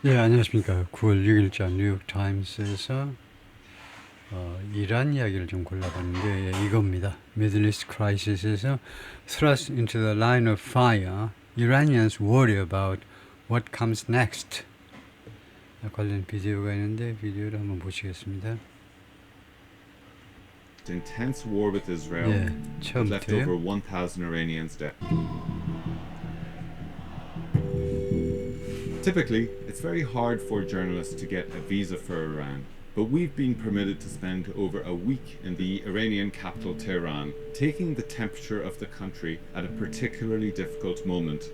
예, 안녕하십니까. 9월 6일자 뉴욕타임스에서 이란 이야기를 좀 골라봤는데 이겁니다. Middle East Crisis에서 Thrust into the line of fire, Iranians worry about what comes next. 관련 비디오가 있는데 비디오를 한번 보시겠습니다. Intense war with Israel 예, that left over 처음부터요. 1,000 Iranians dead. Typically, it's very hard for journalists to get a visa for Iran, but we've been permitted to spend over a week in the Iranian capital Tehran, taking the temperature of the country at a particularly difficult moment.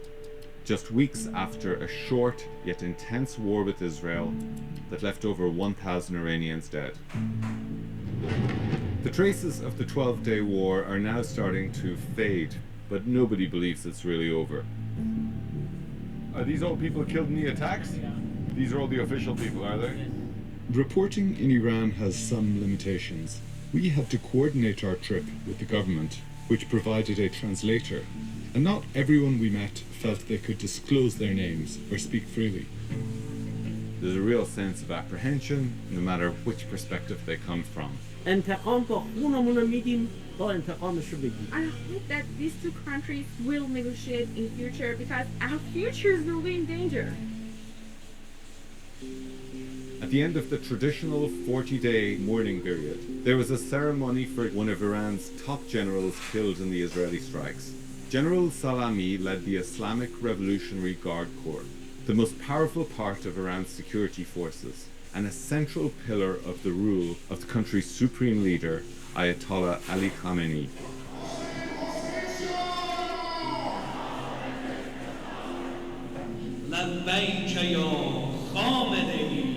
Just weeks after a short yet intense war with Israel that left over 1,000 Iranians dead. The traces of the 12-day war are now starting to fade, but nobody believes it's really over. Are these all people killed in the attacks? These are all the official people, are they? Reporting in Iran has some limitations. We had to coordinate our trip with the government, which provided a translator, and not everyone we met felt they could disclose their names or speak freely. There's a real sense of apprehension, no matter which perspective they come from. انتقام تا خونمون رو میدیم تا انتقامش رو بگیم. I hope that these two countries will negotiate in future because our futures will be in danger. At the end of the traditional 40-day mourning period, there was a ceremony for one of Iran's top generals killed in the Israeli strikes. General Salami led the Islamic Revolutionary Guard Corps, the most powerful part of Iran's security forces, and a central pillar of the rule of the country's supreme leader, Ayatollah Ali Khamenei. لبیک یا خامنه‌ای.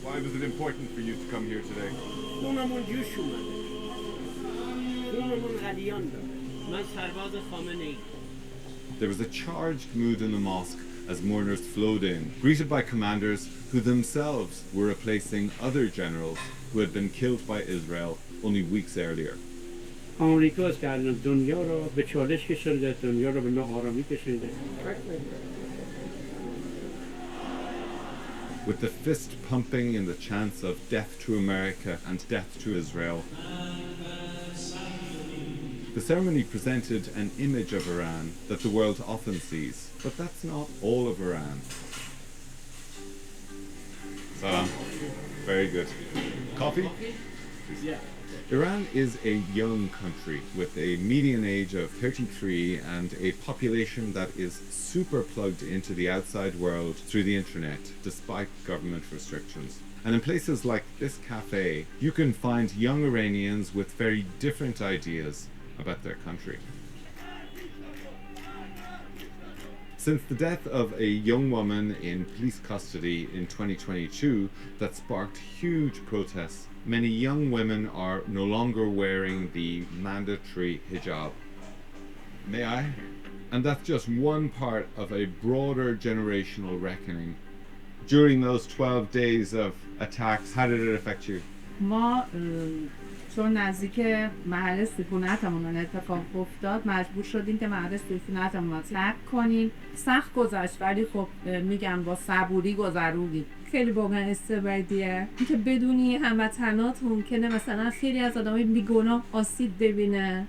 Why was it important for you to come here today? خونمون جوش اومده. خونمون غلیان داره. من سرباز خامنه ای. There was a charged mood in the mosque as mourners flowed in, greeted by commanders who themselves were replacing other generals who had been killed by Israel only weeks earlier. آمریکا است که الان دنیا رو به چالش کشونده، دنیا رو به ناآرامی کشونده. With the fist pumping in the chants of death to America and death to Israel, the ceremony presented an image of Iran that the world often sees, but that's not all of Iran. Salam. Very good. Coffee? Yeah. Iran is a young country with a median age of 33 and a population that is super plugged into the outside world through the internet despite government restrictions. And in places like this cafe, you can find young Iranians with very different ideas about their country. Since the death of a young woman in police custody in 2022 that sparked huge protests, many young women are no longer wearing the mandatory hijab. May I? And that's just one part of a broader generational reckoning. During those 12 days of attacks, how did it affect you? ما چون نزدیک محل سکونتمون اتفاق افتاد مجبور شدیم که محل سکونتمون رو ترک کنیم. سخت گذشت ولی خب میگم با صبوری گذروندیم. خیلی واقعا استبردیه اینکه بدونی هموطنات ممکنه مثلا خیلی از آدمای بیگناه آسیب ببینه.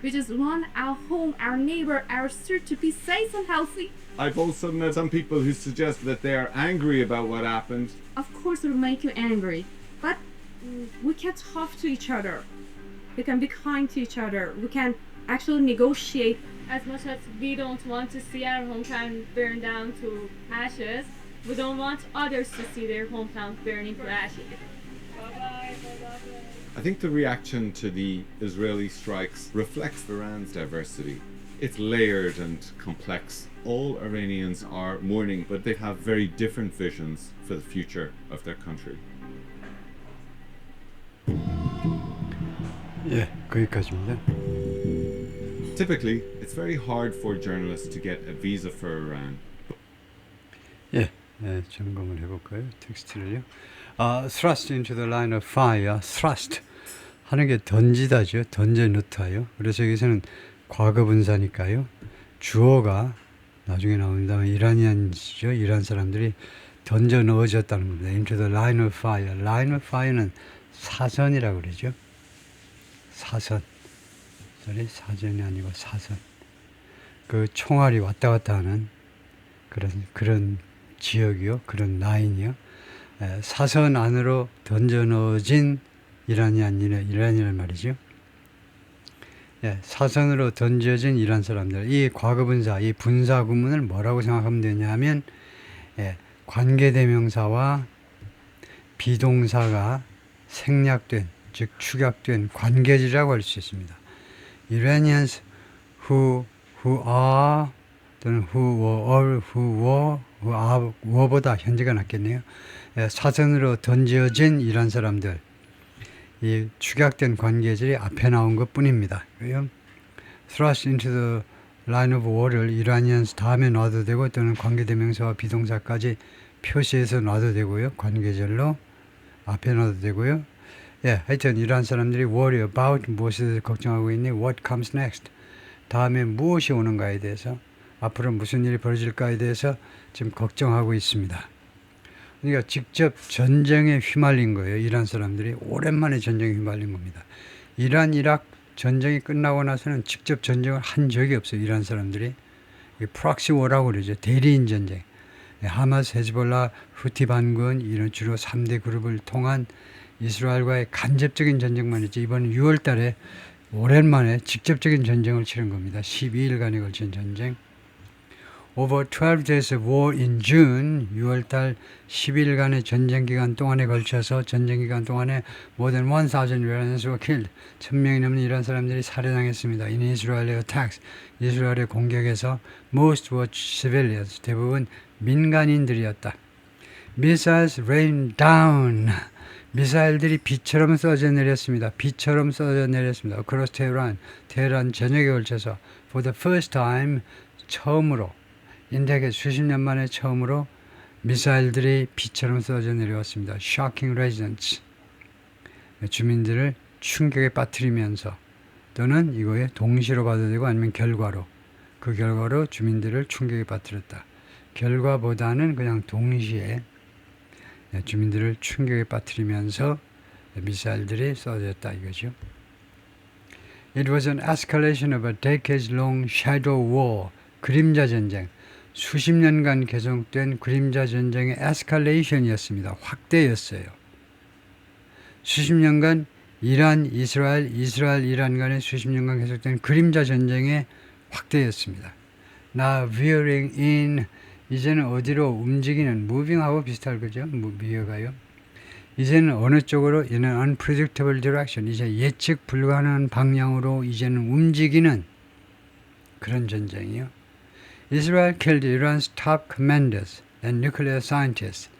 We just want our home, our neighbor, our street to be safe and healthy. I've also met some people who suggest that they are angry about what happened. Of course, it will make you angry, but we can talk to each other. We can be kind to each other. We can actually negotiate. As much as we don't want to see our hometown burn down to ashes, we don't want others to see their hometown burning to ashes. I think the reaction to the Israeli strikes reflects Iran's diversity. It's layered and complex. All Iranians are mourning, but they have very different visions for the future of their country. 예, 거기까지입니다. Typically, it's very hard for journalists to get a visa for Iran. 예, 점검을 해볼까요? 텍스트를요. Thrust into the line of fire. Thrust 하는 게 던지다죠. 던져 넣다요. 그래서 여기서는 과거 분사니까요. 주어가 나중에 나옵니다만 이란이안이죠. 이란 사람들이 던져 넣어졌다는 겁니다. Into the line of fire. Line of fire는 사선이라고 그러죠. 사선. 사전이 아니고 사선. 그 총알이 왔다 갔다 하는 그런 지역이요. 그런 라인이요. 사선 안으로 던져 넣어진 이란이란 말이죠. 사선으로 던져진 이란 사람들. 이 과거분사, 이 분사 구문을 뭐라고 생각하면 되냐면 관계대명사와 비동사가 생략된, 즉 축약된 관계지라고 할 수 있습니다. Iranians who are 또는 who were, who are, were보다 현재가 낫겠네요. 사선으로 던져진 이란 사람들. 이 축약된 관계질이 앞에 나온 것 뿐입니다. Thrust into the line of war를 Iranians 다음에 놔도 되고 또는 관계대명사와 비동사까지 표시해서 놔도 되고요. 관계절로 앞에 놔도 되고요. 하여튼 이란 사람들이 worry about 무엇에 대해서 걱정하고 있니? What comes next? 다음에 무엇이 오는가에 대해서 앞으로 무슨 일이 벌어질까에 대해서 지금 걱정하고 있습니다. 그러니까 직접 전쟁에 휘말린 거예요. 이란 사람들이 오랜만에 전쟁에 휘말린 겁니다. 이란, 이락 전쟁이 끝나고 나서는 직접 전쟁을 한 적이 없어요. 이란 사람들이. 프락시 워라고 그러죠. 대리인 전쟁. 하마스, 헤즈볼라, 후티 반군 이런 주로 3대 그룹을 통한 이스라엘과의 간접적인 전쟁만 했죠. 이번 6월 달에 오랜만에 직접적인 전쟁을 치른 겁니다. 12일간에 걸친 전쟁. Over 12 days of war in June, 6월달 10일간의 전쟁 기간 동안에 걸쳐서 전쟁 기간 동안에 more than 1,000 Iranians were killed. 1,000명이 넘는 이란 사람들이 살해당했습니다. In Israeli attacks, 이스라엘의 공격에서 most were civilians, 대부분 민간인들이었다. Missiles rained down. 미사일들이 비처럼 쏟아져 내렸습니다. 비처럼 쏟아져 내렸습니다. Across Tehran, 테헤란 전역에 걸쳐서 for the first time, 처음으로 인대계 수십 년 만에 처음으로 미사일들이 비처럼 쏟아져 내려왔습니다. Shocking residents. 주민들을 충격에 빠뜨리면서 또는 이거에 동시로 봐도 되고 아니면 결과로. 그 결과로 주민들을 충격에 빠뜨렸다. 결과보다는 그냥 동시에 주민들을 충격에 빠뜨리면서 미사일들이 쏟아졌다 이거죠. It was an escalation of a decades-long shadow war. 그림자 전쟁. 수십 년간 계속된 그림자 전쟁의 에스컬레이션이었습니다. 확대였어요. 수십 년간 이란, 이스라엘, 이란 간의 수십 년간 계속된 그림자 전쟁의 확대였습니다. Now veering in, 이제는 어디로 움직이는, moving하고 비슷할 거죠. 미어가요. 이제는 어느 쪽으로, in an unpredictable direction, 이제 예측 불가능한 방향으로 이제는 움직이는 그런 전쟁이요. Israel killed Iran's top commanders and nuclear scientists.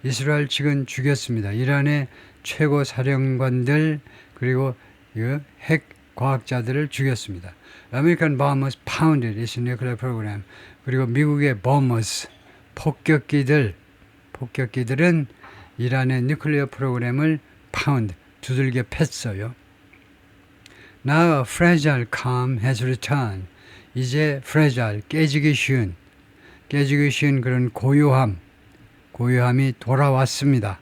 이스라엘 측은 죽였습니다. 이란의 최고 사령관들 그리고 핵 과학자들을 죽였습니다. American bombers pounded its nuclear program. 그리고 미국의 bombers, 폭격기들은 이란의 누클리어 프로그램을 pound, 두들겨 팼어요. Now a fragile calm has returned. 이제 fragile, 깨지기 쉬운 그런 고요함이 돌아왔습니다.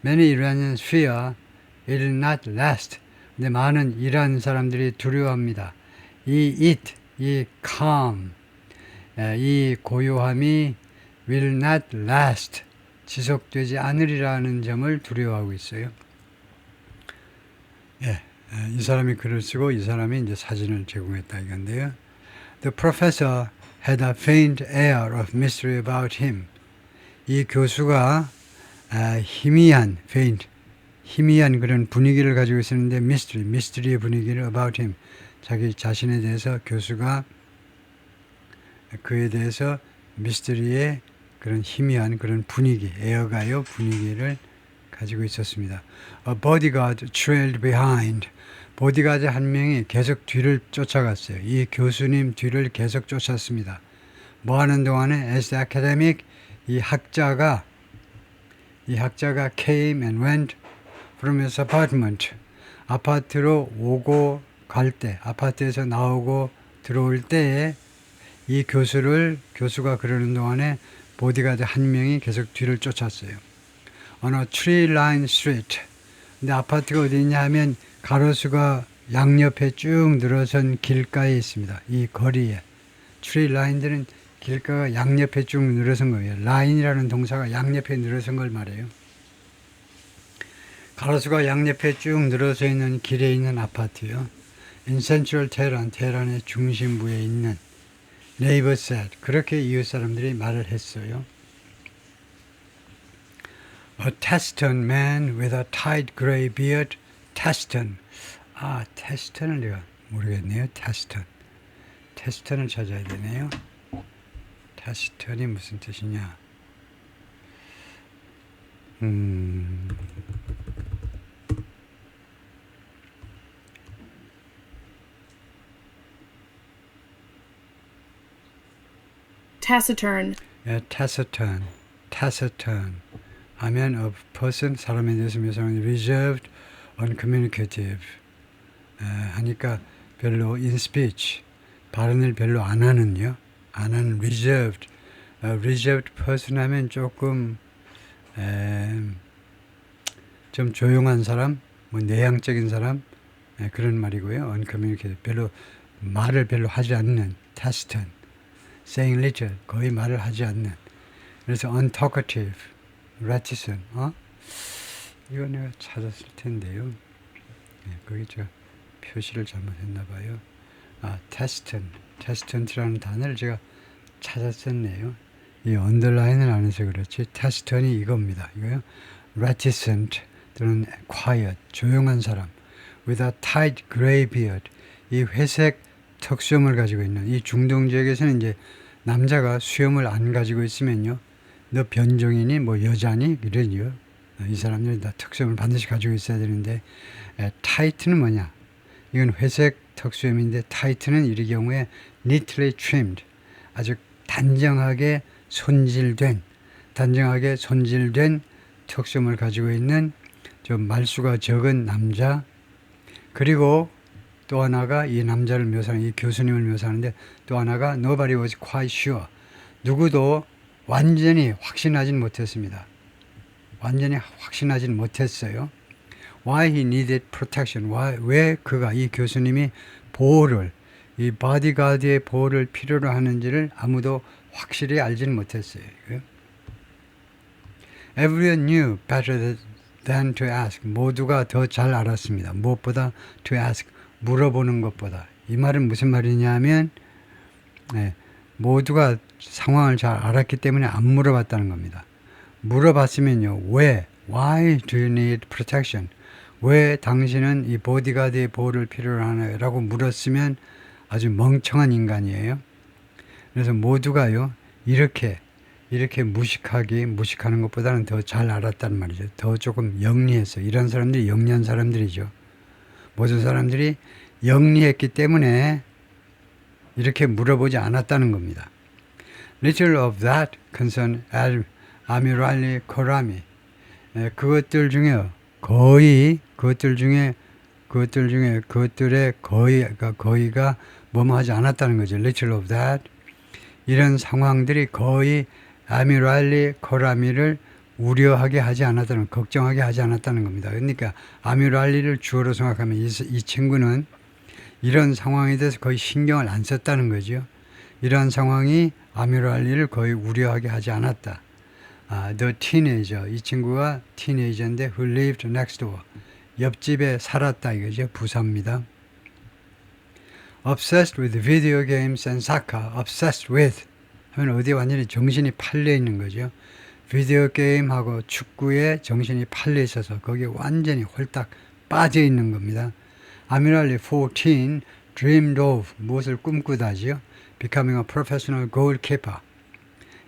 Many Iranians fear it will not last. 근데 많은 이란 사람들이 두려워합니다. 이 calm, 이 고요함이 will not last, 지속되지 않으리라는 점을 두려워하고 있어요. 이 사람이 글을 쓰고 이 사람이 이제 사진을 제공했다 이건데요. The professor had a faint air of mystery about him. 이 교수가 희미한 그런 분위기를 가지고 있었는데 mystery의 분위기를 about him. 자기 자신에 대해서 교수가 그에 대해서 미스터리의 그런 희미한 그런 분위기, 에어가요 분위기를 가지고 있었습니다. A bodyguard trailed behind. 보디가드 한 명이 계속 뒤를 쫓아갔어요. 이 교수님 뒤를 계속 쫓았습니다. 뭐 하는 동안에 as the academic, 이 학자가 came and went from his apartment. 아파트로 오고 갈 때, 아파트에서 나오고 들어올 때에 이 교수가 그러는 동안에 보디가드 한 명이 계속 뒤를 쫓았어요. 어느 tree line street. 근데 아파트가 어디 있냐 하면 가로수가 양옆에 쭉 늘어선 길가에 있습니다. 이 거리에. 트리 라인들은 길가가 양옆에 쭉 늘어선 거예요. 라인이라는 동사가 양옆에 늘어선 걸 말해요. 가로수가 양옆에 쭉 늘어서 있는 길에 있는 아파트요. In Central Tehran, 테헤란의 중심부에 있는 neighbor said. 그렇게 이웃 사람들이 말을 했어요. A taciturn man with a tight gray beard. taciturn. taciturn 내가 모르겠네요. taciturn을 찾아야 되네요. taciturn이 무슨 뜻이냐? Taciturn. taciturn 하면 a person, 사람에 대해서 묘사하는 reserved, uncommunicative 하니까 별로 in speech, 발언을 별로 안 하는요. 안 하는 reserved. reserved person 하면 조금 좀 조용한 사람, 뭐 내향적인 사람 그런 말이고요. uncommunicative, 별로 말을 별로 하지 않는 taciturn. saying little, 거의 말을 하지 않는. 그래서 untalkative, reticent. 이거 내가 찾았을 텐데요. 거기 제가 표시를 잘못했나 봐요. taciturn이라는 단어를 제가 찾았었네요. 이 언더라인을 안 해서 그렇지. taciturn이 이겁니다. 이거요. reticent 또는 quiet, 조용한 사람. with a tight gray beard, 이 회색 턱수염을 가지고 있는. 이 중동 지역에서는 이제 남자가 수염을 안 가지고 있으면요, 너 변종이니 뭐 여자니 이러죠. 이 사람들이 다 턱수염을 반드시 가지고 있어야 되는데, tight는 뭐냐? 이건 회색 턱수염인데 tight는 이 경우에 neatly trimmed, 아주 단정하게 손질된 턱수염을 가지고 있는 좀 말수가 적은 남자. 그리고 또 하나가 이 남자를 묘사하는, 이 교수님을 묘사하는데 또 하나가 nobody was quite sure. 누구도 완전히 확신하진 못했습니다. 완전히 확신하진 못했어요. Why he needed protection. 왜 그가, 이 교수님이 보호를, 이 바디가드의 보호를 필요로 하는지를 아무도 확실히 알지는 못했어요. Everyone knew better than to ask. 모두가 더 잘 알았습니다. 무엇보다 to ask, 물어보는 것보다. 이 말은 무슨 말이냐 하면 모두가 상황을 잘 알았기 때문에 안 물어봤다는 겁니다. 물어봤으면요. 왜? Why do you need protection? 왜 당신은 이 보디가드의 보호를 필요로 하나요? 라고 물었으면 아주 멍청한 인간이에요. 그래서 모두가요. 이렇게 무식하는 것보다는 더 잘 알았단 말이죠. 더 조금 영리해서. 이런 사람들이 영리한 사람들이죠. 모든 사람들이 영리했기 때문에 이렇게 물어보지 않았다는 겁니다. Little of that concern 아미랄리 코라미. 그것들의 거의가 뭐뭐 하지 않았다는 거죠. Little of that. 이런 상황들이 거의 아미랄리 코라미를 우려하게 하지 않았다는, 걱정하게 하지 않았다는 겁니다. 그러니까 아미랄리를 주어로 생각하면 이 친구는 이런 상황에 대해서 거의 신경을 안 썼다는 거죠. 이러한 상황이 아미랄리를 거의 우려하게 하지 않았다. The teenager, 이 친구가 티네이저인데 who lived next door, 옆집에 살았다 이거죠. 부사입니다. Obsessed with video games and soccer. Obsessed with 하면 어디에 완전히 정신이 팔려 있는 거죠. 비디오 게임하고 축구에 정신이 팔려 있어서 거기에 완전히 홀딱 빠져 있는 겁니다. 아미랄리 14 dreamed of, 무엇을 꿈꾸다지요? Becoming a professional goalkeeper.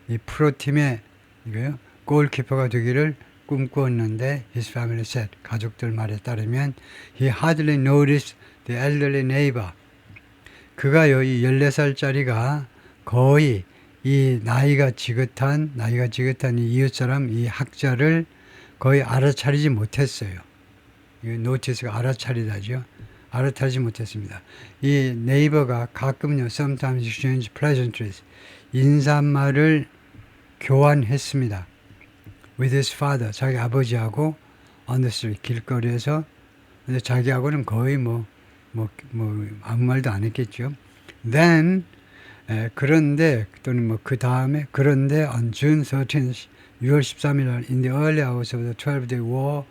이 프로팀의 이거요, 골키퍼가 되기를 꿈꾸었는데 his family said, 가족들 말에 따르면 he hardly noticed the elderly neighbor. 그가요, 이 14살짜리가 거의 이 나이가 지긋한 이 이웃사람, 이 학자를 거의 알아차리지 못했어요. 이 노티스가 알아차리다죠. 알아차리지 못했습니다. 이 네이버가 가끔요, sometimes exchange pleasantries, 인사말을 교환했습니다. with his father, 자기 아버지하고 on the street, 길거리에서. 근데 자기하고는 거의 아무 말도 안 했겠죠. Then, 그런데, 또는 그 다음에, 그런데 on June 13th, 6월 13일 날, in the early hours of the 12-day war,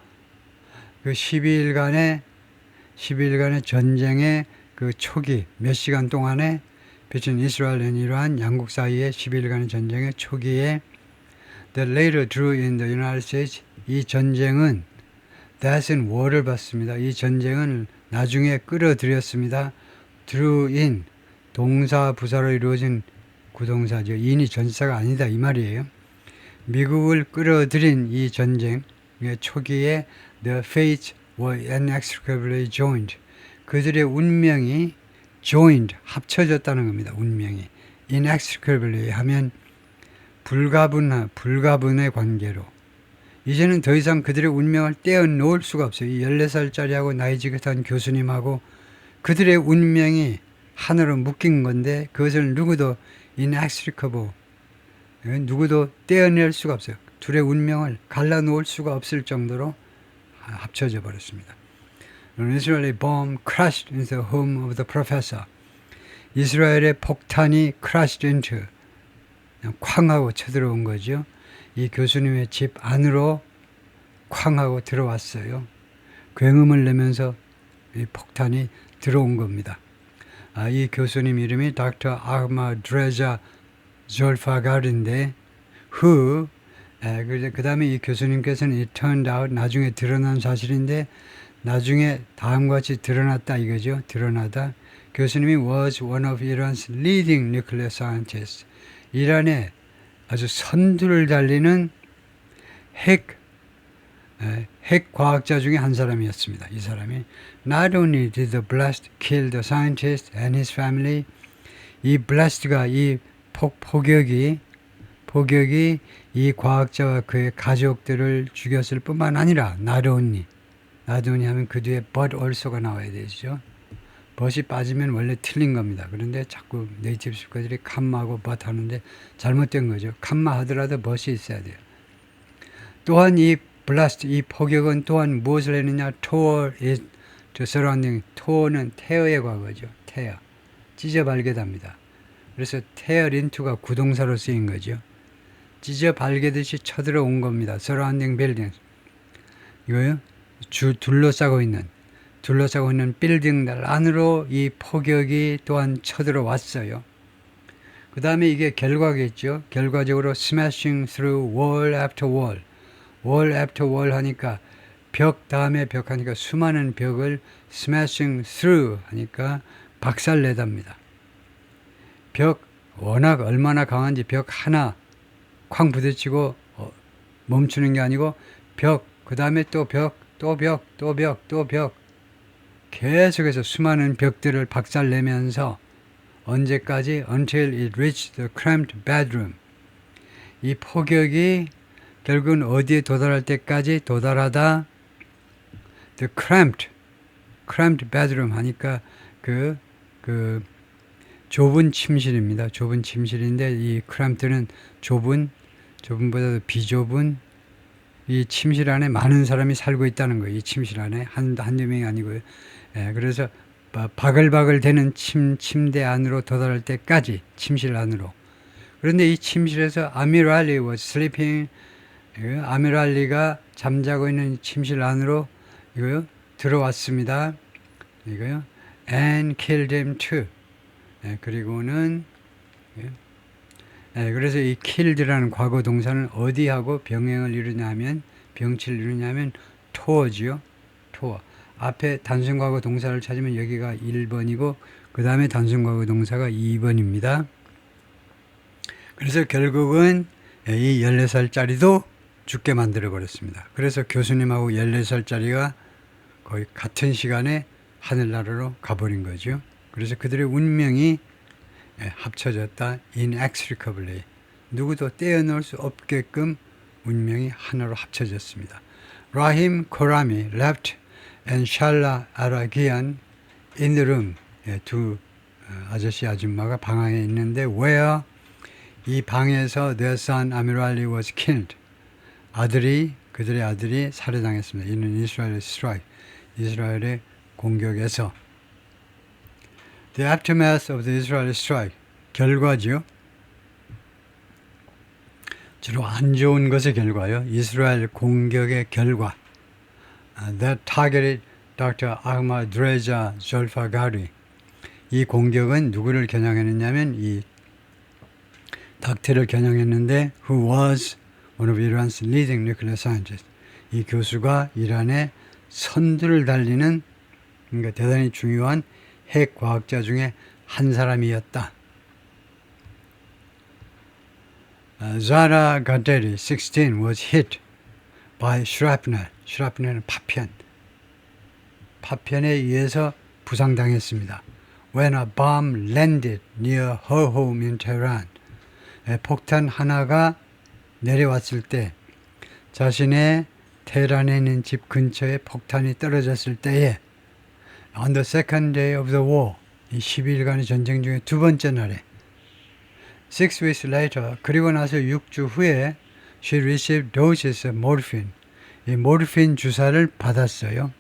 그 12일간의 전쟁의 그 초기, 몇 시간 동안에, between Israel and Iran, 양국 사이의 12일간의 전쟁의 초기에, that later drew in the United States, 이 전쟁은 death and war를 받습니다. 이 전쟁은 나중에 끌어들였습니다. drew in, 동사 부사로 이루어진 구동사죠. in이 전치사가 아니다 이 말이에요. 미국을 끌어들인 이 전쟁의 초기에 the fates were inextricably joined. 그들의 운명이 joined, 합쳐졌다는 겁니다. 운명이. inextricably 하면 불가분의 관계로. 이제는 더 이상 그들의 운명을 떼어놓을 수가 없어요. 이 14살짜리하고 나이 지긋한 교수님하고 그들의 운명이 하나로 묶인 건데 그것을 누구도 inextricable, 누구도 떼어낼 수가 없어요. 둘의 운명을 갈라놓을 수가 없을 정도로 합쳐져 버렸습니다. An Israeli bomb crashed into the home of the professor. 이스라엘의 폭탄이 crashed into, 쾅 하고 쳐들어온 거죠. 이 교수님의 집 안으로 쾅 하고 들어왔어요. 굉음을 내면서 이 폭탄이 들어온 겁니다. 이 교수님 이름이 Dr. Ahmadreza Zolfagar인데 who, 그 다음에 이 교수님께서는 it turned out, 나중에 드러난 사실인데 나중에 다음과 같이 드러났다 이거죠. 드러나다. 교수님이 was one of Iran's leading nuclear scientists. 이란의 아주 선두를 달리는 핵 과학자 중에 한 사람이었습니다. 이 사람이 Not only did the blast kill the scientist and his family, 이 blast가 이 폭격이 이 과학자와 그의 가족들을 죽였을 뿐만 아니라 not only 하면 그 뒤에 but also가 나와야 되죠. but이 빠지면 원래 틀린 겁니다. 그런데 자꾸 네이티브 스피커들이 컴마하고 but 하는데 잘못된 거죠. 컴마 하더라도 but이 있어야 돼요. 또한 이 blast, 이 폭격은 또한 무엇을 했느냐? tore it to surrounding. tore는 tear의 과거죠. tear. 찢어 발개답니다. 그래서 tear into가 구동사로 쓰인 거죠. 찢어 발개듯이 쳐들어온 겁니다. surrounding buildings. 이거요? 둘러싸고 있는 빌딩들 안으로 이 폭격이 또한 쳐들어왔어요. 그 다음에 이게 결과겠죠. 결과적으로 smashing through wall after wall. wall after wall 하니까 벽 다음에 벽 하니까 수많은 벽을 smashing through 하니까 박살내답니다. 벽 워낙 얼마나 강한지 벽 하나 쾅 부딪히고 멈추는 게 아니고 벽, 그 다음에 또 벽, 또 벽, 또 벽, 또 벽. 계속해서 수많은 벽들을 박살내면서 언제까지? Until it reached the cramped bedroom. 이 폭격이 결국은 어디에 도달할 때까지 도달하다. The cramped bedroom 하니까 그 좁은 침실입니다. 좁은 침실인데 이 cramped는 좁은보다도 비좁은 이 침실 안에 많은 사람이 살고 있다는 거예요. 이 침실 안에 한두 명이 아니고요. 그래서 바글바글 되는 침대 안으로 도달할 때까지 침실 안으로. 그런데 이 침실에서 아미랄리 was sleeping. 아미랄리가 잠자고 있는 침실 안으로 이거요 들어왔습니다. 이거요 and killed him too. 그리고는 그래서 이 killed라는 과거 동사는 어디하고 병행을 이루냐면 병치를 이루냐면 tore지요. tore. 앞에 단순과거 동사를 찾으면 여기가 1번이고 그 다음에 단순과거 동사가 2번입니다. 그래서 결국은 이 14살짜리도 죽게 만들어 버렸습니다. 그래서 교수님하고 14살짜리가 거의 같은 시간에 하늘나라로 가버린 거죠. 그래서 그들의 운명이 합쳐졌다. inextricably. 누구도 떼어놓을 수 없게끔 운명이 하나로 합쳐졌습니다. 라힘 코라미 left and Shala Aragian in the room. 예, 두 아저씨 아줌마가 방 안에 있는데 where 이 방에서 their son Amirali was killed. 그들의 아들이 살해당했습니다. 이는 이스라엘의 strike, 이스라엘의 공격에서. The aftermath of the Israeli strike, 결과죠. 주로 안 좋은 것의 결과요. 이스라엘 공격의 결과. That targeted Dr. Ahmadreza Zolfagari. 이 공격은 누구를 겨냥했느냐면 이 닥터를 겨냥했는데 who was one of Iran's leading nuclear scientists. 이 교수가 이란의 선두를 달리는 그러니까 대단히 중요한 핵 과학자 중에 한 사람이었다. Zara Gaderi, 16, was hit by shrapnel. shrapnel은 파편. 파편에 의해서 부상당했습니다. When a bomb landed near her home in Tehran. 폭탄 하나가 내려왔을 때 자신의 테헤란에 있는 집 근처에 폭탄이 떨어졌을 때에 on the second day of the war, 이 12일간의 전쟁 중에 두 번째 날에 6 weeks later, 그리고 나서 6주 후에 she received doses of morphine. 이 모르핀 주사를 받았어요.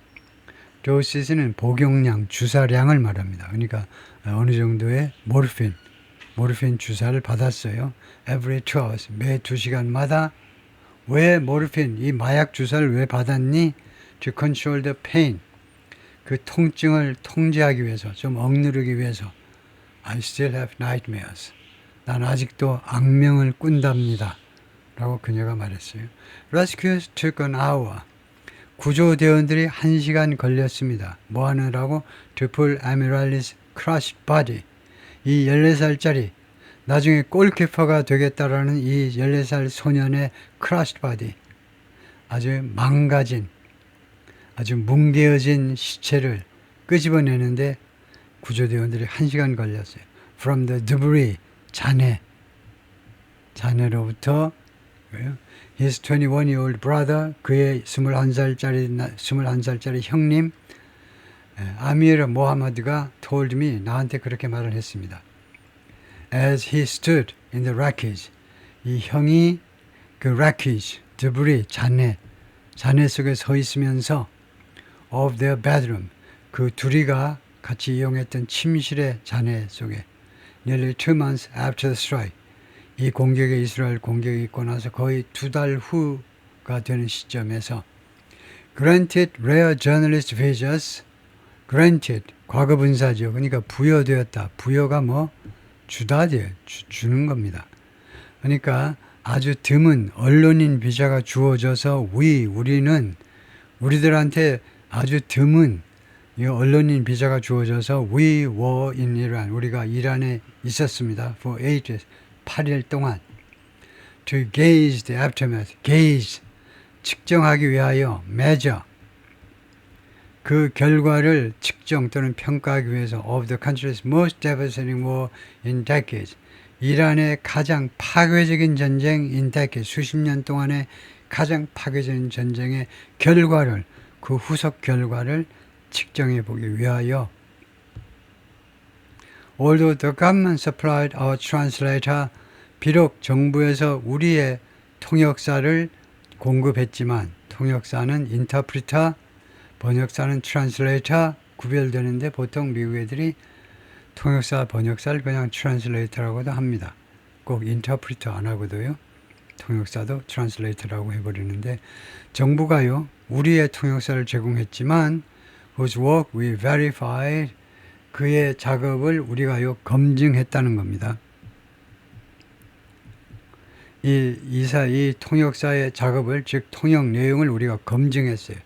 doses는 복용량, 주사량을 말합니다. 그러니까 어느 정도의 모르핀 주사를 받았어요. Every 2 hours, 매 2시간마다. 왜 모르핀, 이 마약 주사를 왜 받았니? To control the pain. 그 통증을 통제하기 위해서, 좀 억누르기 위해서. I still have nightmares. 난 아직도 악명을 꾼답니다. 라고 그녀가 말했어요. Rescues took an hour. 구조대원들이 1시간 걸렸습니다. 뭐 하느라고? To pull Amirali's crushed body. 이 14살짜리, 나중에 골키퍼가 되겠다라는 이 14살 소년의 crushed body. 아주 망가진, 아주 뭉개어진 시체를 끄집어내는데 구조대원들이 1시간 걸렸어요. From the debris, 잔해로부터. His 21-year-old brother, 그의 21살짜리 형님 아미르 모하마드가 told me, 나한테 그렇게 말을 했습니다. As he stood in the wreckage, 이 형이 그 wreckage, debris, 잔해 속에 서 있으면서 of their bedroom, 그 둘이가 같이 이용했던 침실의 잔해 속에 nearly 2 months after the strike, 이 공격에 이스라엘 공격이 있고 나서 거의 2달 후가 되는 시점에서 granted rare journalist visas, granted 과거분사죠. 그러니까 부여되었다. 부여가 뭐 주다 돼요. 주는 겁니다. 그러니까 아주 드문 언론인 비자가 주어져서 우리는 우리들한테 아주 드문 이 언론인 비자가 주어져서 we were in Iran. 우리가 이란에 있었습니다. For 8일 동안. To gauge the aftermath. gauge. 측정하기 위하여. measure. 그 결과를 측정 또는 평가하기 위해서 of the country's most devastating war in decades. 이란의 가장 파괴적인 전쟁 in decades. 수십 년 동안의 가장 파괴적인 전쟁의 결과를, 그 후속 결과를 측정해 보기 위하여. Although the government supplied our translator, 비록 정부에서 우리의 통역사를 공급했지만, 통역사는 interpreter, 번역사는 translator 구별되는데 보통 미국 애들이 통역사, 번역사를 그냥 translator라고도 합니다. 꼭 interpreter 안 하고도요. 통역사도 translator라고 해버리는데 정부가요, 우리의 통역사를 제공했지만 whose work we verified, 그의 작업을 우리가요 검증했다는 겁니다. 이 통역사의 작업을, 즉 통역 내용을 우리가 검증했어요.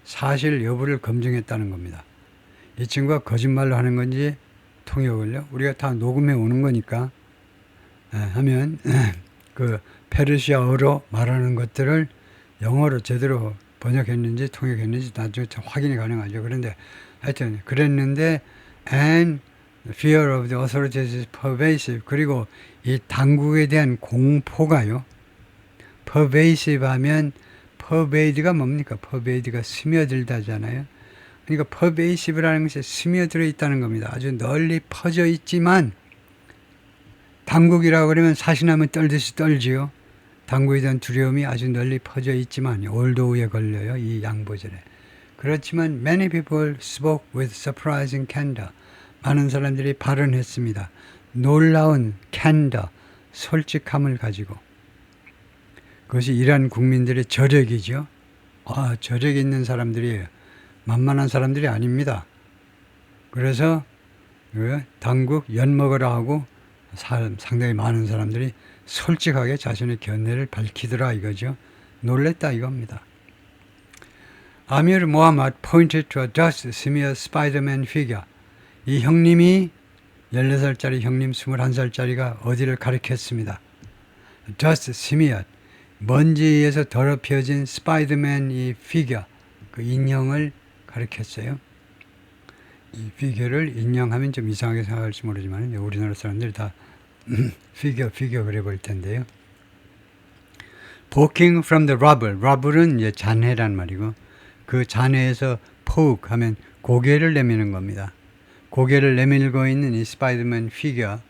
사실 여부를 검증했다는 겁니다. 이 친구가 거짓말로 하는 건지 통역을요, 우리가 다 녹음해 오는 거니까 하면 그 페르시아어로 말하는 것들을 영어로 제대로 번역했는지 통역했는지 나중에 확인이 가능하죠. 그런데 하여튼 그랬는데 and fear of the authorities is pervasive. 그리고 이 당국에 대한 공포가요. pervasive 하면 pervade가 뭡니까? pervade가 스며들다잖아요. 그러니까 pervasive라는 것에 스며들어 있다는 겁니다. 아주 널리 퍼져 있지만 당국이라고 그러면 사시나무 떨듯이 떨지요. 당국에 대한 두려움이 아주 널리 퍼져 있지만 올도우에 걸려요. 이 양보절에. 그렇지만 many people spoke with surprising candor. 많은 사람들이 발언했습니다. 놀라운 candor, 솔직함을 가지고. 그것이 이란 국민들의 저력이죠. 저력 있는 사람들이에요. 만만한 사람들이 아닙니다. 그래서 당국 엿먹으라 하고 상당히 많은 사람들이 솔직하게 자신의 견해를 밝히더라 이거죠. 놀랬다 이겁니다. 아미르 모하마드 pointed to a dust smear Spider-Man figure. 이 형님이 14살짜리 형님 21살짜리가 어디를 가리켰습니다. dust smeared. 먼지에서 더럽혀진 스파이더맨 이 피규어, 그 인형을 가리켰어요. 이 피규어를 인형하면 좀 이상하게 생각할지 모르지만 우리나라 사람들이 다 피규어 그래 볼 텐데요. Poking from the rubble. rubble은 이제 잔해란 말이고 그 잔해에서 poke 하면 고개를 내미는 겁니다. 고개를 내밀고 있는 이 스파이더맨 피규어,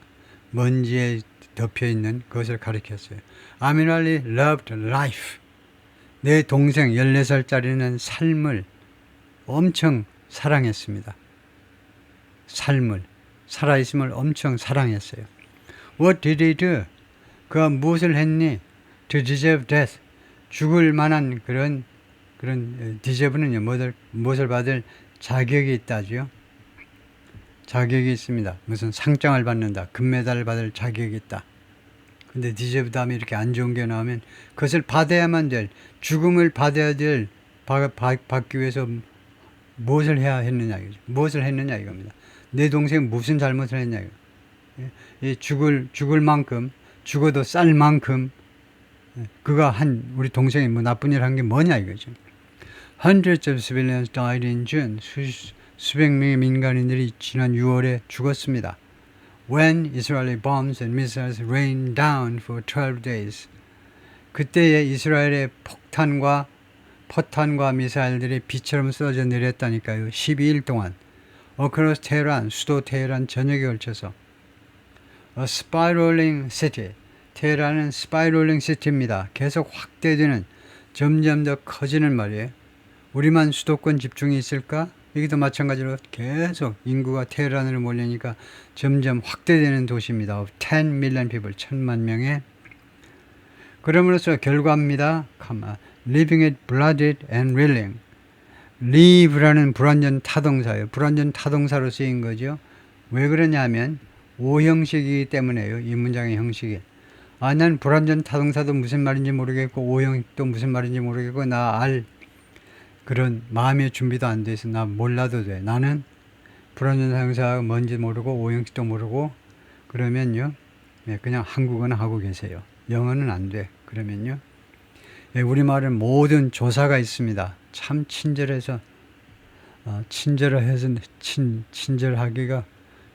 먼지에 덮여 있는 그것을 가리켰어요. 아미랄리 loved life. 내 동생 14살짜리는 삶을 엄청 사랑했습니다. 삶을, 살아있음을 엄청 사랑했어요. What did he do? 그가 무엇을 했니? To deserve death. 죽을 만한 그런 deserve는요, 무엇을 받을 자격이 있다죠. 자격이 있습니다. 무슨 상장을 받는다. 금메달을 받을 자격이 있다. 근데 deserve 다음에 이렇게 안 좋은 게 나오면 그것을 받아야만 될, 죽음을 받아야 될, 받기 위해서 무엇을 해야 했느냐 이거죠. 무엇을 했느냐 이겁니다. 내 동생이 무슨 잘못을 했냐 이거. 이 죽을 만큼, 죽어도 쌀 만큼 그가 한, 우리 동생이 뭐 나쁜 일 한 게 뭐냐 이거죠. Hundreds of civilians died in June. 수백 명의 민간인들이 지난 6월에 죽었습니다. When Israeli bombs and missiles rained down for 12 days. 그때에 이스라엘의 포탄과 미사일들이 비처럼 쏟아져 내렸다니까요. 12일 동안. Across Tehran, 수도 테헤란 전역에 걸쳐서. A spiraling city. 테헤란은 spiraling city입니다. 계속 확대되는, 점점 더 커지는 말이에요. 우리만 수도권 집중이 있을까? 여기도 마찬가지로 계속 인구가 테헤란으로 몰리니까 점점 확대되는 도시입니다. 10 million people, 1000만 명의. 그럼으로써 결과입니다. Leaving it bloodied and reeling. leave라는 불완전 타동사예요. 불완전 타동사로 쓰인 거죠. 왜 그러냐면 오형식이기 때문에요. 이 문장의 형식이. 난 불완전 타동사도 무슨 말인지 모르겠고 오형식도 무슨 말인지 모르겠고 나 그런 마음의 준비도 안 돼 있어. 나 몰라도 돼. 나는 불완전 타동사가 뭔지 모르고 오형식도 모르고 그러면요. 그냥 한국어는 하고 계세요. 영어는 안 돼. 그러면요. 우리말은 모든 조사가 있습니다. 참 친절해서 친절하기가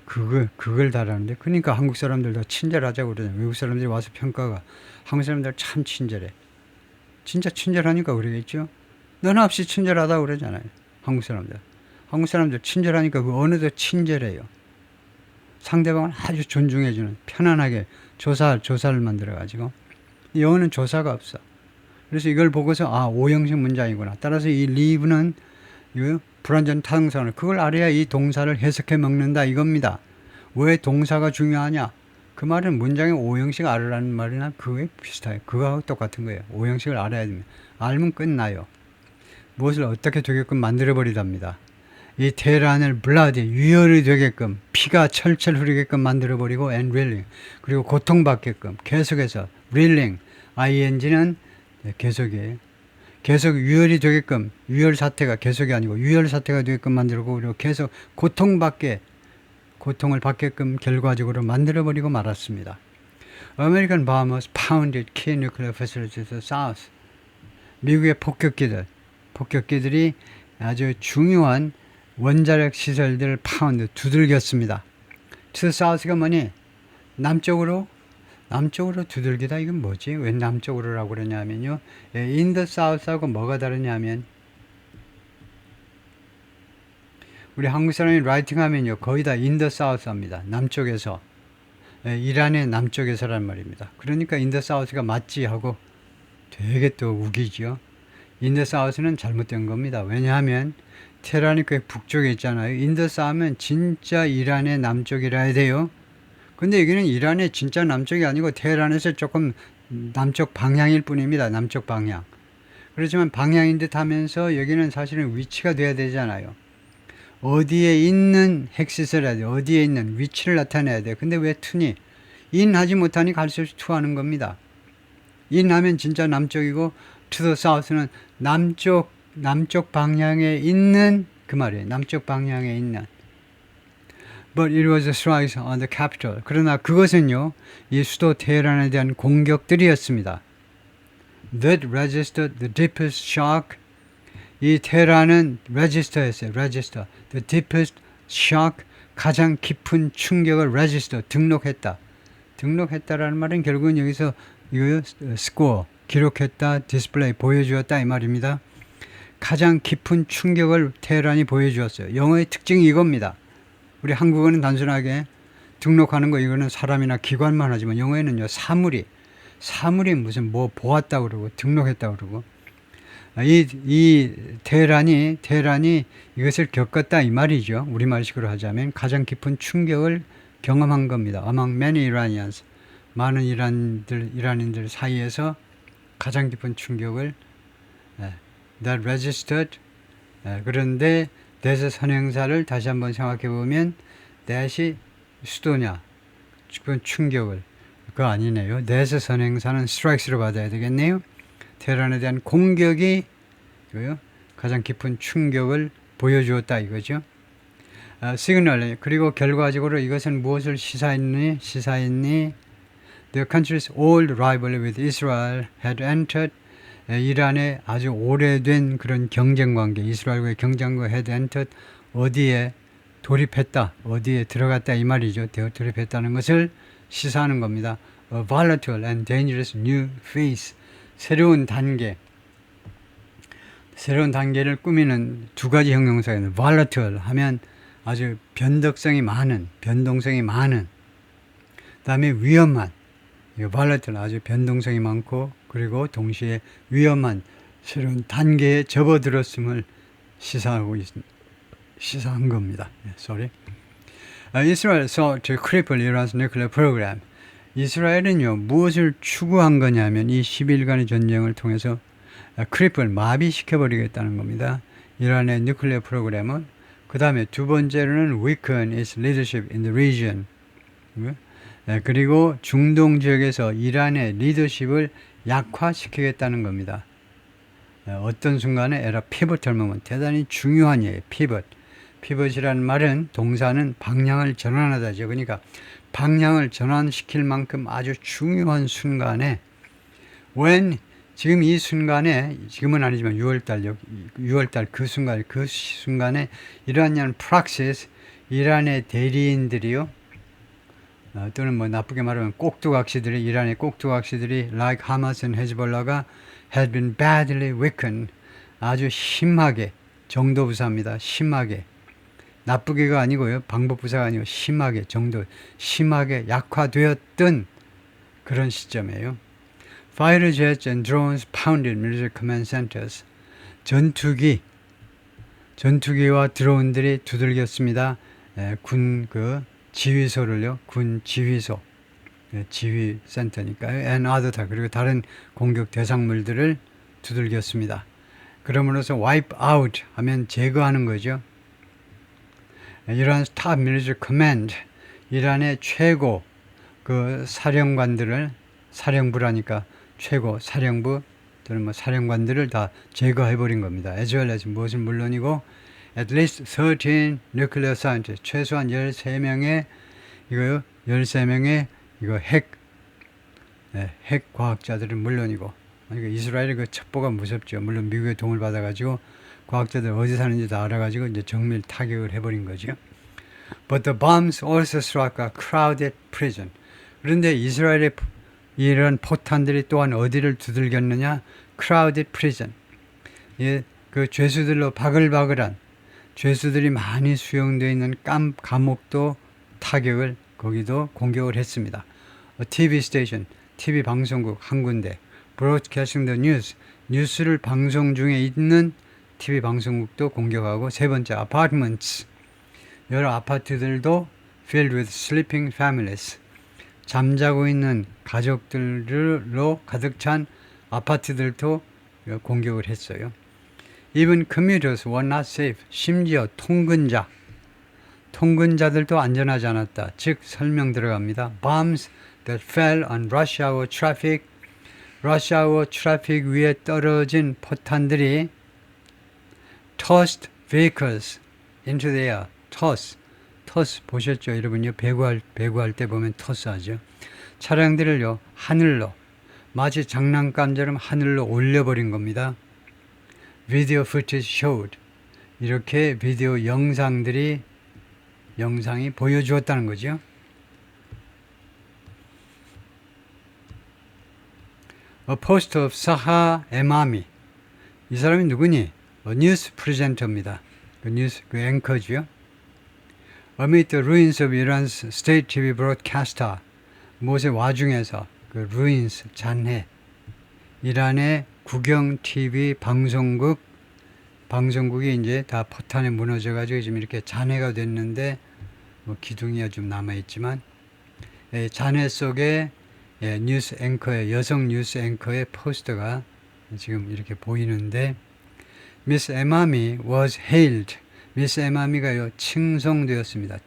그걸 다라는데 그러니까 한국 사람들도 친절하자고 그러잖아요. 외국 사람들이 와서 평가가 한국 사람들 참 친절해. 진짜 친절하니까 그러겠죠. 너나 없이 친절하다고 그러잖아요. 한국 사람들 친절하니까 그 어느도 친절해요. 상대방을 아주 존중해주는 편안하게 조사를 만들어가지고 영어는 조사가 없어. 그래서 이걸 보고서 오형식 문장이구나. 따라서 이 leave는 불완전 타동사는 그걸 알아야 이 동사를 해석해 먹는다 이겁니다. 왜 동사가 중요하냐? 그 말은 문장의 오형식 알으라는 말이나 그거에 비슷해요. 그거하고 똑같은 거예요. 오형식을 알아야 됩니다. 알면 끝나요. 무엇을 어떻게 되게끔 만들어버리답니다. 이 테헤란을 bloody, 유혈이 되게끔 피가 철철 흐르게끔 만들어버리고 and reeling, 그리고 고통받게끔 계속해서 reeling, ing는 계속이에요. 계속 유혈이 되게끔, 유혈 사태가 계속이 아니고 유혈 사태가 되게끔 만들고 그리고 계속 고통을 받게끔 결과적으로 만들어버리고 말았습니다. American bombers pounded key nuclear facilities to the south. 미국의 폭격기들이 아주 중요한 원자력 시설들을 두들겼습니다. To the south가 뭐니? 남쪽으로 두들기다. 이건 뭐지? 왜 남쪽으로라고 그러냐면요. in the south하고 뭐가 다르냐면 우리 한국 사람이 라이팅 하면요 거의 다 인더 사우스 합니다. 남쪽에서. 이란의 남쪽에서란 말입니다. 그러니까 인더 사우스가 맞지 하고 되게 또 우기죠. 인더 사우스는 잘못된 겁니다. 왜냐하면 테헤란이 꽤 북쪽에 있잖아요. 인더 사우스는 진짜 이란의 남쪽이라 해야 돼요. 근데 여기는 이란의 진짜 남쪽이 아니고 테헤란에서 조금 남쪽 방향일 뿐입니다. 남쪽 방향. 그렇지만 방향인 듯 하면서 여기는 사실은 위치가 돼야 되잖아요. 어디에 있는 핵시설 해야 돼. 어디에 있는 위치를 나타내야 돼. 근데 왜 투니? 인하지 못하니 갈 수 없이 투하는 겁니다. 인하면 진짜 남쪽이고 to the south는 남쪽 방향에 있는 그 말이에요. 남쪽 방향에 있는. But it was a strike on the capital. 그러나 그것은요. 이 수도 테헤란에 대한 공격들이었습니다. That registered the deepest shock. 이 테헤란은 register했어요. register. The deepest shock. 가장 깊은 충격을 register. 등록했다. 등록했다라는 말은 결국은 여기서 이거 score. 기록했다. display. 보여주었다. 이 말입니다. 가장 깊은 충격을 테헤란이 보여주었어요. 영어의 특징이 이겁니다. 우리 한국어는 단순하게 등록하는 거 이거는 사람이나 기관만 하지만 영어에는요. 사물이 무슨 뭐 보았다고 그러고 등록했다고 그러고 이 테헤란이 이것을 겪었다 이 말이죠. 우리말식으로 하자면 가장 깊은 충격을 경험한 겁니다. Among many Iranians. 많은 이란인들 사이에서 가장 깊은 충격을 that registered. 그런데 대서 선행사를 다시 한번 생각해 보면 that이 수도냐 그건 충격을 그거 아니네요. 대서 선행사는 strikes로 받아야 되겠네요. 테헤란에 대한 공격이 가장 깊은 충격을 보여주었다 이거죠. 시그널 그리고 결과적으로 이것은 무엇을 시사했니? The country's old rivalry with Israel had entered. 이란의 아주 오래된 그런 경쟁관계, 이스라엘과의 경쟁관계 had entered. 어디에 돌입했다, 어디에 들어갔다 이 말이죠. 돌입했다는 것을 시사하는 겁니다. A volatile and dangerous new phase. 새로운 단계를 꾸미는 두 가지 형용사예요. volatile 하면 아주 변동성이 많은, 그다음에 위험한. 이거 volatile 아주 변동성이 많고 그리고 동시에 위험한 새로운 단계에 접어들었음을 시사한 겁니다. Israel sought to cripple Iran's nuclear program. 이스라엘은요 무엇을 추구한 거냐면 이 10일간의 전쟁을 통해서 cripple 마비시켜버리겠다는 겁니다. 이란의 누클리어 프로그램은. 그 다음에 두 번째로는 weaken its leadership in the region. 그리고 중동 지역에서 이란의 리더십을 약화시키겠다는 겁니다. 어떤 순간에 에라 피벗할 moment 대단히 중요한 예예요. 피벗이라는 말은 동사는 방향을 전환하다죠. 그러니까 방향을 전환시킬 만큼 아주 중요한 순간에 지금 이 순간에 지금은 아니지만 6월달 그 순간에 이란이란 프락시스 이란의 대리인들이요. 또는 뭐 나쁘게 말하면 꼭두각시들이 이란의 꼭두각시들이 like 하마스 and 헤즈볼라가 had been badly weakened 아주 심하게 정도부사입니다. 심하게 나쁘게가 아니고요. 방법부사가 아니고 심하게 약화되었던 그런 시점이에요. Fighter jets and drones pounded military command centers. 전투기와 드론들이 두들겼습니다. 군 지휘소를요. 군 지휘소. 지휘센터니까요. and other 그리고 다른 공격 대상물들을 두들겼습니다. 그러므로서 wipe out 하면 제거하는 거죠. 이란 top military command 이란의 최고 사령관들을 사령부라니까 최고 사령부 또는 뭐 사령관들을 다 제거해버린 겁니다. as well as 무엇은 물론이고 at least 13 nuclear scientists 최소한 13명의 핵 과학자들은 물론이고 그러니까 이스라엘의 그 첩보가 무섭죠. 물론 미국의 도움을 받아가지고 과학자들 어디 사는지 다 알아가지고 이제 정밀 타격을 해버린 거죠. But the bombs also struck a crowded prison. 그런데 이스라엘의 이런 포탄들이 또한 어디를 두들겼느냐? crowded prison. 그 죄수들로 바글바글한 죄수들이 많이 수용되어 있는 감옥도 타격을 거기도 공격을 했습니다. TV 스테이션, TV 방송국 한 군데, Broadcasting the News, 뉴스를 방송 중에 있는 TV 방송국도 공격하고, 세 번째 Apartments, 여러 아파트들도 filled with sleeping families, 잠자고 있는 가족들로 가득 찬 아파트들도 공격을 했어요. Even commuters were not safe. 심지어 통근자들도 안전하지 않았다. 즉 설명 들어갑니다. Bombs that fell on rush hour traffic. rush hour traffic 위에 떨어진 포탄들이 tossed vehicles into the air. toss 보셨죠? 여러분요, 배구할 때 보면 toss 하죠. 차량들을요, 하늘로, 마치 장난감처럼 하늘로 올려버린 겁니다. Video footage showed. 이렇게 비디오 영상이 보여주었다는 거죠. A post of Saha Emami. 이 사람이 누구니? 뉴스 프레젠터입니다. 그 앵커죠. Amid the ruins of Iran's state TV broadcaster. 무엇의 와중에서 그 ruins, 잔해. 이란의 국영 TV 방송국이 이제 다 포탄에 무너져가지고 지금 이렇게 잔해가 됐는데, 뭐 기둥이 좀 남아있지만, 잔해 속에 뉴스 앵커의, 여성 뉴스 앵커의 포스터가 지금 이렇게 보이는데, Miss Emami was hailed. 미스 에마미가요, 칭송되었습니다.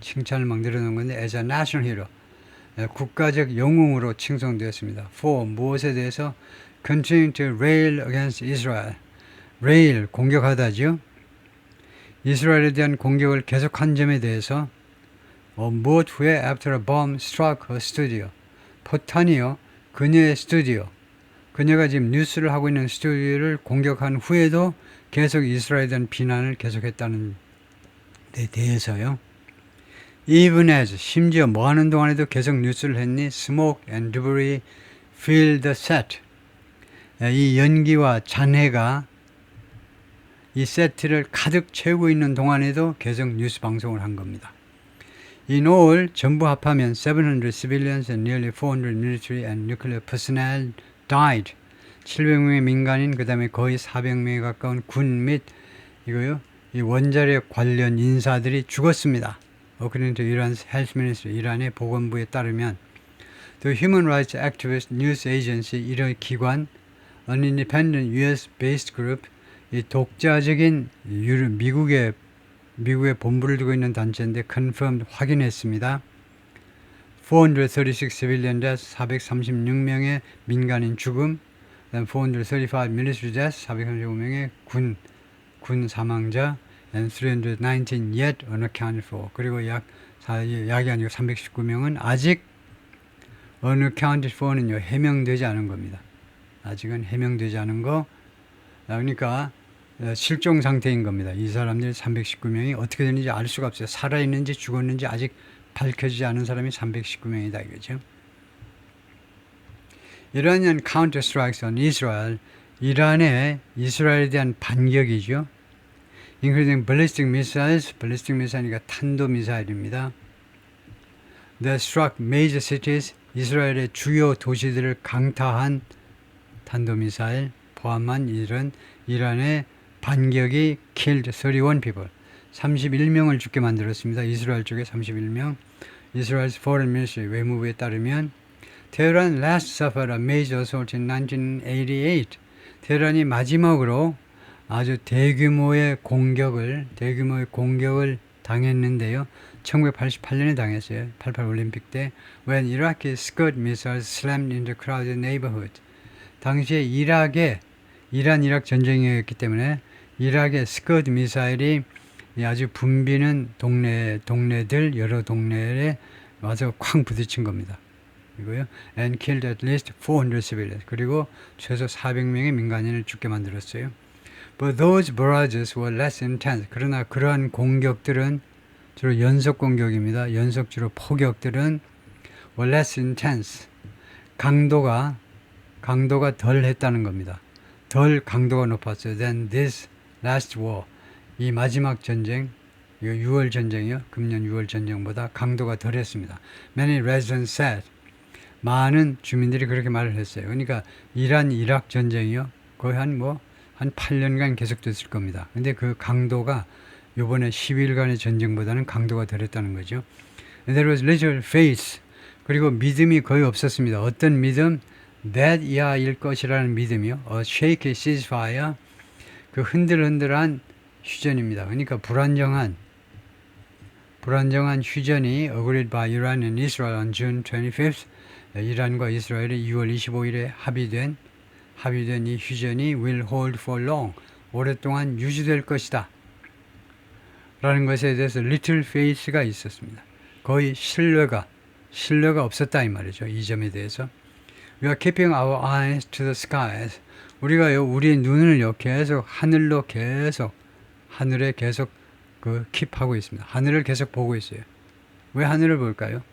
칭찬을 막 늘어놓은 건데, as a national hero. 국가적 영웅으로 칭송되었습니다. For 무엇에 대해서? Continuing to rail against Israel. rail, 공격하다죠. 이스라엘에 대한 공격을 계속한 점에 대해서 무엇 후에 after a bomb struck her studio. 포탄이요, 그녀의 스튜디오. 그녀가 지금 뉴스를 하고 있는 스튜디오를 공격한 후에도 계속 이스라엘에 대한 비난을 계속했다는 데 대해서요. Even as, 심지어 뭐 하는 동안에도 계속 뉴스를 했니? Smoke and debris filled the set. 이 연기와 잔해가 이 세트를 가득 채우고 있는 동안에도 계속 뉴스 방송을 한 겁니다. In all, 전부 합하면 700 civilians and nearly 400 military and nuclear personnel died. 700명의 민간인, 그 다음에 거의 400명에 가까운 군 및 이거요, 이 원자력 관련 인사들이 죽었습니다. According to Iran's Health Ministry, 이란의 보건부에 따르면, The Human Rights Activist News Agency, 이런 기관, An Independent US-based Group, 이 독자적인 미국의 본부를 두고 있는 단체인데 confirmed, 확인했습니다. 436 civilian deaths, 436명의 민간인 죽음, 435 military deaths, 435명의 군 사망자, and 319 yet unaccounted for. 그리고 약이 아니고 319명은 아직 unaccounted for는요, 해명되지 않은 겁니다. 아직은 해명되지 않은 거. 그러니까 실종 상태인 겁니다. 이 사람들 319명이 어떻게 되는지 알 수가 없어요. 살아있는지 죽었는지 아직 밝혀지지 않은 사람이 319명이다 이거죠. Iranian counter-strikes on Israel, 이란의 이스라엘에 대한 반격이죠. Including ballistic missiles, ballistic missile이니까 탄도미사일입니다. That struck major cities, 이스라엘의 주요 도시들을 강타한 탄도미사일 포함한 이런 이란의 반격이 killed 31 people, 31명을 죽게 만들었습니다. 이스라엘 쪽에 31명. Israel's Foreign Ministry, 외무부에 따르면 Tehran last suffered a major assault in 1988. 테헤란이 마지막으로 아주 대규모의 공격을 당했는데요. 1988년에 당했어요. 88 올림픽 때. When Iraqi Scud missiles slammed into crowded neighborhood. 당시에 이란 이락 전쟁이었기 때문에 이락의 스커드 미사일이 아주 붐비는 동네들 여러 동네에 와서 쾅 부딪힌 겁니다. 이거요. And killed at least 400 civilians. 그리고 최소 400명의 민간인을 죽게 만들었어요. But those barrages were less intense. 그러나 그러한 공격들은 주로 연속 공격입니다. 주로 포격들은 were less intense. 강도가 덜 했다는 겁니다. 덜 강도가 높았어요. Than this last war, 이 마지막 전쟁, 이거 6월 전쟁이요. 금년 6월 전쟁보다 강도가 덜했습니다. Many residents said, 많은 주민들이 그렇게 말을 했어요. 그러니까 이란 이락 전쟁이요. 거의 한 8년간 계속됐을 겁니다. 근데 그 강도가 요번에 10일간의 전쟁보다는 강도가 덜했다는 거죠. And there was little faith. 그리고 믿음이 거의 없었습니다. 어떤 믿음? That 이하일 것이라는 믿음이요. A shaky ceasefire. 그 흔들흔들한 휴전입니다. 그러니까 불안정한 휴전이 agreed by Iran and Israel on June 25th. 이란과 이스라엘이 6월 25일에 합의된 이 휴전이 will hold for long. 오랫동안 유지될 것이다. 라는 것에 대해서 little faith가 있었습니다. 거의 신뢰가 없었다 이 말이죠. 이 점에 대해서. We are keeping our eyes to the skies. 우리가요, 우리의 눈을요, 계속 하늘에 계속 킵하고 있습니다. 하늘을 계속 보고 있어요. 왜 하늘을 볼까요?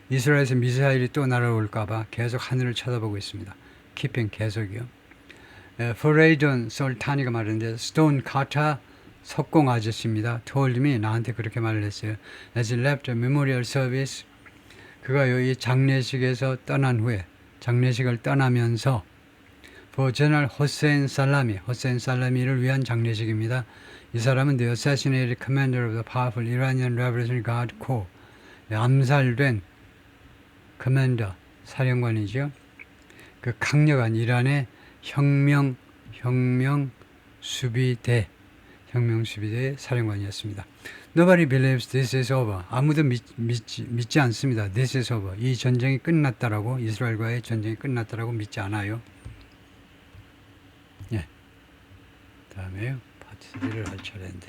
이스라엘에서 미사일이 또 날아올까봐 계속 하늘을 쳐다보고 있습니다. keeping 계속이요. Faradon Sultani가 말했는데, Stone Carter 석공 아저씨입니다. told me, 나한테 그렇게 말을 했어요. As he left a memorial service, 그가요, 이 장례식에서 떠난 후에, 장례식을 떠나면서 for General Hossein Salami를 위한 장례식입니다. 이 사람은 the assassinated commander of the powerful Iranian Revolutionary Guard Corps, 암살된 커맨더, 사령관이죠. 그 강력한 이란의 혁명 수비대 사령관이었습니다. Nobody believes this is over. 아무도 믿지 않습니다. This is over. 이 전쟁이 끝났다라고, 이스라엘과의 전쟁이 끝났다라고 믿지 않아요. 예. 다음에요. 파트 3를 할 차례인데.